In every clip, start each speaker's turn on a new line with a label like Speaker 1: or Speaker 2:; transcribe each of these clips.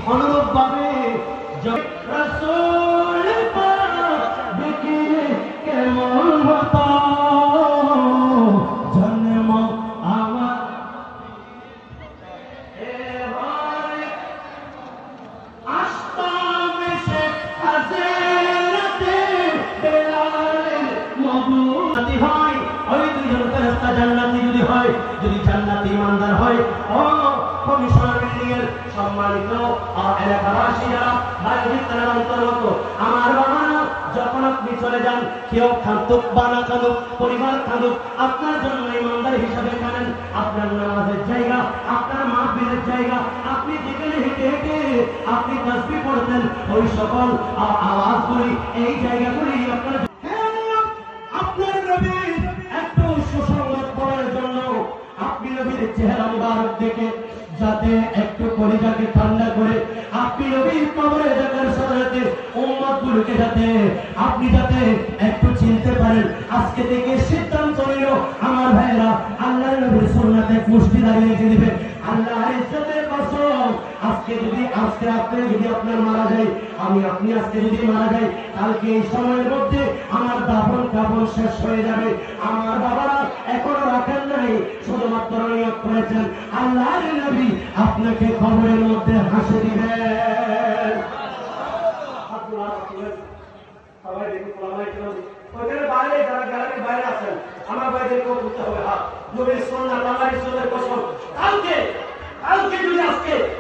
Speaker 1: অনুরূপভাবে রাসূল পাক দেখে কেমন হতো জন্ম আমার আসতাম সে হাজরাতে বেলালের মধুমতি হয় ওই দুইজন ফেরেশতা জান্নাতি যদি হয় যদি জান্নাতি ইমানদার হয় ও কমিশনার বিল্ডিংয়ের সম্মানিত এলাকাবাসী যারা বাইরে তারা অন্তর্গত আমার বাবা যখন আপনি চলে যান কেউ খাতুক বা না খাতুক পরিবার খাতুক আপনার জন্য ইমানদার হিসাবে জানেন আপনার নামাজের জায়গা আপনার মাহফিলের জায়গা আপনি যেখানে হেঁটে হেঁটে আপনি তাসবিহ পড়তেন ওই সকল আওয়াজগুলি এই জায়গাগুলি আপনার আপনার নবীর একটু সুসংবাদ পড়ার জন্য আপনি নবীর চেহারা মুবারক দেখে যাতে একটু কলিজাকে ঠান্ডা করে আপনি নবীর কবরে দেখার সাথে উম্মতগুলোকে যাতে আপনি যাতে একটু চিনতে পারেন আজকে থেকে সিদ্ধান্ত নিল আমার ভাইরা আল্লাহর নবীর সুন্নাতে এক মুষ্টি দাঁড়িয়ে রেখে দিবে আল্লাহর ইজ্জতের কসম আজকে আপনি যদি আপনার মারা যায় আপনি আজকে যদি মারা যায় কালকে এই সময়ের মধ্যে আমার দাফন কাফন শেষ হয়ে যাবে আমার বাবারা এখনো রাখেন নাই শুধুমাত্র নিয়োগ করেছেন আল্লাহর নবী আপনাকে কবরের মধ্যে হাসি দিবেন সবাই দেখুন ওইখানে বাইরে যারা গ্যালারির বাইরে আছেন আমার বাইরেকেও বুঝতে হবে নবীর সুন্নাত আল্লাহর ইজ্জতের কসম কালকে যদি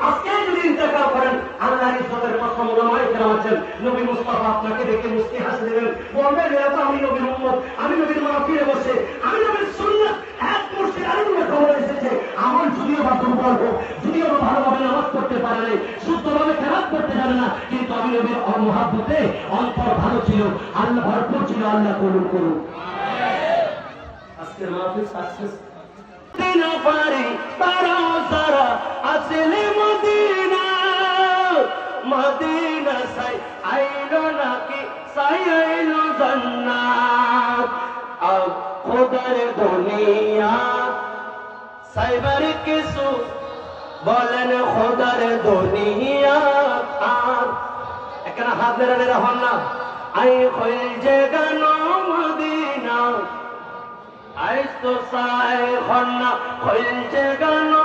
Speaker 1: আজকে যদি ইন্তেকাল করেন আল্লাহর ইজ্জতের কসম ওলামায়ে কেরাম আছেন নবী মুস্তাফা আপনাকে দেখে মুস্কি হাসি দেবেন বলবেন এরা তো আমি নবীর উম্মত আমি নবীর মাহফিলে বসে আমি নবীর সুন্নাত এক মুর্শিদ আলিমের খবর এসেছে আমার যদিও বা দুর্বল হোক যদিও বা ভালোভাবে নামাজ পড়তে পারে নাই শুদ্ধভাবে কেরাত করতে জানে না কিন্তু আমি নবীর মহাব্বতে অন্তর ভালো ছিল আল্লাহ ভরপুর ছিল আল্লাহ কবুল করুন আজকের মাহফিল সাকসেস মদিনা পারে তারা সারা আসলে মদিনা সাই আইলো নাকি সাই আইলো জান্নাত আব খোদার দুনিয়া সাইবার কিছু বলেন খোদার দুনিয়া আর এখানে হাত মেরা হন না আই খইল যে গানো মদিনা আইস তো সাই খন্না খইল যে গানো